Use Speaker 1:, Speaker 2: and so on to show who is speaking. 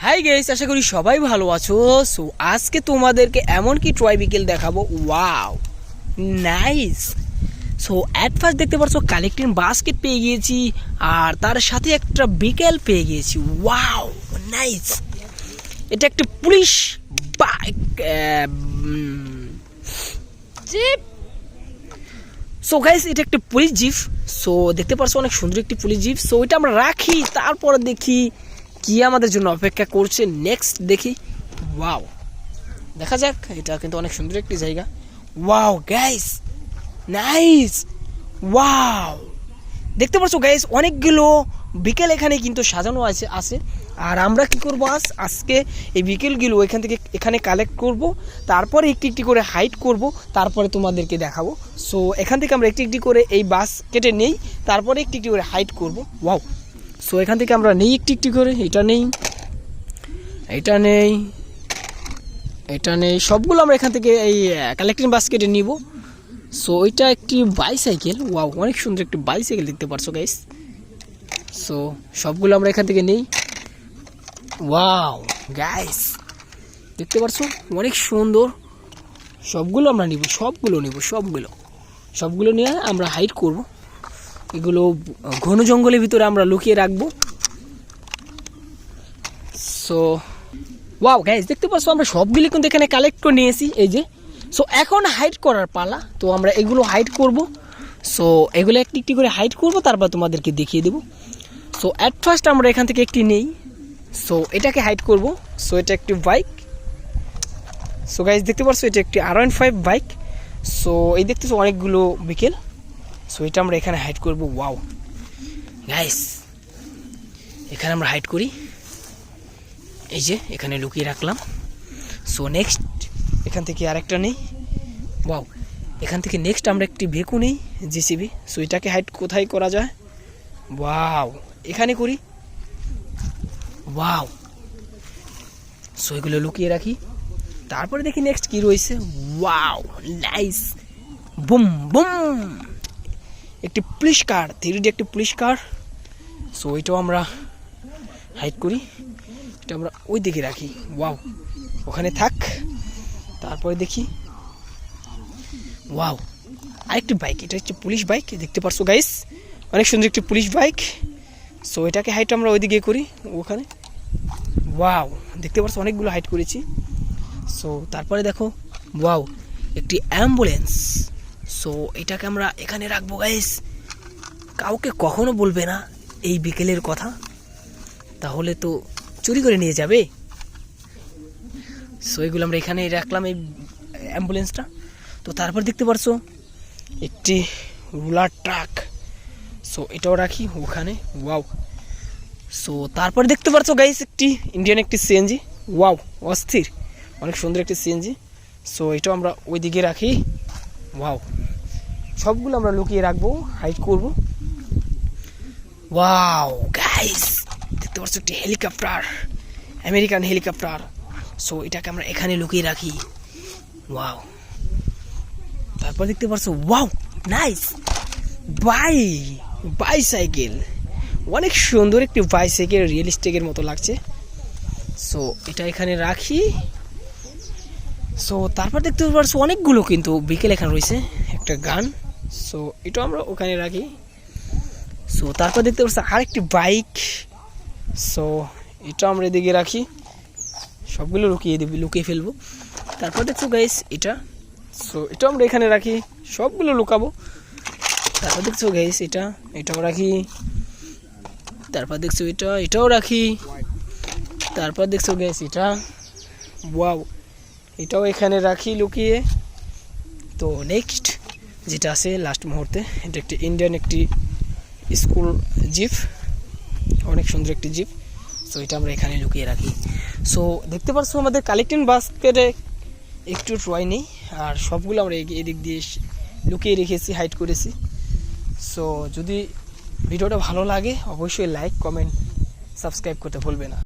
Speaker 1: Hi guys, আশা করি সবাই ভালো আছো। সো আজকে তোমাদেরকে এমন কি টয় বিকেল দেখাবো। Wow, nice. So at first দেখতে পাচ্ছ কালেক্টিং বাস্কেট পেয়ে গিয়েছি, আর তার সাথে একটা বিকেল পেয়ে গিয়েছি। Wow, nice. এটা একটা police bike jeep. So guys, এটা একটা পুলিশ জিপ। সো দেখতে পাচ্ছ অনেক সুন্দর একটি পুলিশ জিপ। সো এটা আমরা রাখি, তারপরে দেখি কি আমাদের জন্য অপেক্ষা করছে। নেক্সট দেখি। ওয়াও, দেখা যাক। এটা কিন্তু অনেক সুন্দর একটি জায়গা। Wow guys, nice. ওয়াও, দেখতে পাচ্ছ গাইস অনেকগুলো বিকেল এখানে কিন্তু সাজানো আছে। আর আমরা কি করব, আজকে এই বিকেলগুলো এখান থেকে এখানে কালেক্ট করব, তারপরে একটি একটি করে হাইট করব, তারপরে তোমাদেরকে দেখাবো। সো এখান থেকে আমরা একটি একটি করে এই বাস্কেটে নেই, তারপরে একটি একটি করে হাইট করব। ওয়াও, সো এখান থেকে আমরা নেই একটি একটি করে। এটা নেই, এটা নেই, এটা নেই, সবগুলো আমরা এখান থেকে এই কালেক্টিং বাস্কেটে নিব। সো এটা একটি বাইসাইকেল। ওয়াও, অনেক সুন্দর একটি বাইসাইকেল দেখতে পারছো গাইস। সো সবগুলো আমরা এখান থেকে নেই। ওয়াও গাইস, দেখতে পারছো অনেক সুন্দর। সবগুলো আমরা নিব, সবগুলো নিয়ে আমরা হাইট করব। এগুলো ঘন জঙ্গলের ভিতরে আমরা লুকিয়ে রাখবো। সো ওয়াও গাইস, দেখতে পাচ্ছ আমরা সবগুলি কিন্তু এখানে কালেক্ট করে নিয়েছি, এই যে। সো এখন হাইট করার পালা। তো আমরা এগুলো হাইট করব। সো এগুলো একটি একটি করে হাইট করব, তারপর তোমাদেরকে দেখিয়ে দেব। সো অ্যাট ফার্স্ট আমরা এখান থেকে একটি নেই। সো এটাকে হাইট করব। সো এটা একটি বাইক। সো গাইস, দেখতে পাচ্ছ এটা একটি R15 বাইক। সো এই দেখতেছো অনেকগুলো বিকেল। সো এটা আমরা এখানে হাইট করব। ওয়াও গাইস, এখানে আমরা হাইট করি, এই যে এখানে লুকিয়ে রাখলাম। সো নেক্সট এখান থেকে আরেকটা নেই। ওয়াও, এখান থেকে নেক্সট আমরা একটি ভেকু নেই, জেসিবি। সো এটাকে হাইট কোথায় করা যায়? ওয়াও, এখানে করি। ওয়াও, সো এগুলো লুকিয়ে রাখি, তারপরে দেখি নেক্সট কি রয়েছে। ওয়াও নাইস, বুম বুম, একটি পুলিশ কার, 3D একটি পুলিশ কার। সো এটাও আমরা হাইট করি, এটা আমরা ওই দিকে রাখি। ওয়াও, ওখানে থাক, তারপরে দেখি। ওয়াও, আরেকটি বাইক, এটা হচ্ছে পুলিশ বাইক, দেখতে পারছো গাইস, অনেক সুন্দর একটি পুলিশ বাইক। সো এটাকে হাইট আমরা ওইদিকে করি, ওখানে। ওয়াও, দেখতে পারছো অনেকগুলো হাইট করেছি। সো তারপরে দেখো, ওয়াও, একটি অ্যাম্বুলেন্স। সো এটাকে আমরা এখানে রাখবো গাইস। কাউকে কখনো বলবে না এই বিকেলের কথা, তাহলে তো চুরি করে নিয়ে যাবে। সো এগুলো আমরা এখানে রাখলাম, এই অ্যাম্বুলেন্সটা। তো তারপর দেখতে পারছো একটি রুলার ট্রাক। সো এটাও রাখি ওখানে। ওয়াও, সো তারপর দেখতে পারছো গাইস একটি ইন্ডিয়ান একটি সিএনজি। ওয়াও, অস্থির, অনেক সুন্দর একটি সিএনজি। সো এটাও আমরা ওই দিকে রাখি। ওয়াও, সবগুলো আমরা লুকিয়ে রাখবো, হাইট করব। ওয়াও গাইস, দেখতে পাচ্ছ একটি হেলিকপ্টার, আমেরিকান হেলিকপ্টার। সো এটাকে আমরা এখানে লুকিয়ে রাখি। ওয়াও, তারপর দেখতে পাচ্ছ, ওয়াও নাইস, বাইসাইকেল, অনেক সুন্দর একটি বাইসাইকেল, রিয়েলিস্টিকের মতো লাগছে। সো এটা এখানে রাখি। সো তারপর দেখতে পাচ্ছ অনেকগুলো কিন্তু বিকেল এখানে রয়েছে, একটা গান। সো এটা আমরা ওখানে রাখি। সো তারপর দেখতে পাচ্ছ আরেকটি বাইক। সো এটা আমরা এদিকে রাখি, সবগুলো লুকিয়ে ফেলবো। তারপর দেখছো গাইস এটা। সো এটা আমরা এখানে রাখি, সবগুলো লুকাবো। তারপর দেখছো গাইস এটাও রাখি। তারপর দেখছো এটাও রাখি। তারপর দেখছো গাইস এটা। ওয়াও, এটাও এখানে রাখি লুকিয়ে। তো নেক্সট যেটা আছে লাস্ট মুহূর্তে, এটা একটি ইন্ডিয়ান একটি স্কুল জিপ, অনেক সুন্দর একটি জিপ। সো এটা আমরা এখানে লুকিয়ে রাখি। সো দেখতে পাচ্ছ আমাদের কালেক্টিং বাস্কেটে একটু ট্রয় নেই, আর সবগুলো আমরা এদিক দিয়ে লুকিয়ে রেখেছি, হাইড করেছি। সো যদি ভিডিওটা ভালো লাগে অবশ্যই লাইক, কমেন্ট, সাবস্ক্রাইব করতে ভুলবে না।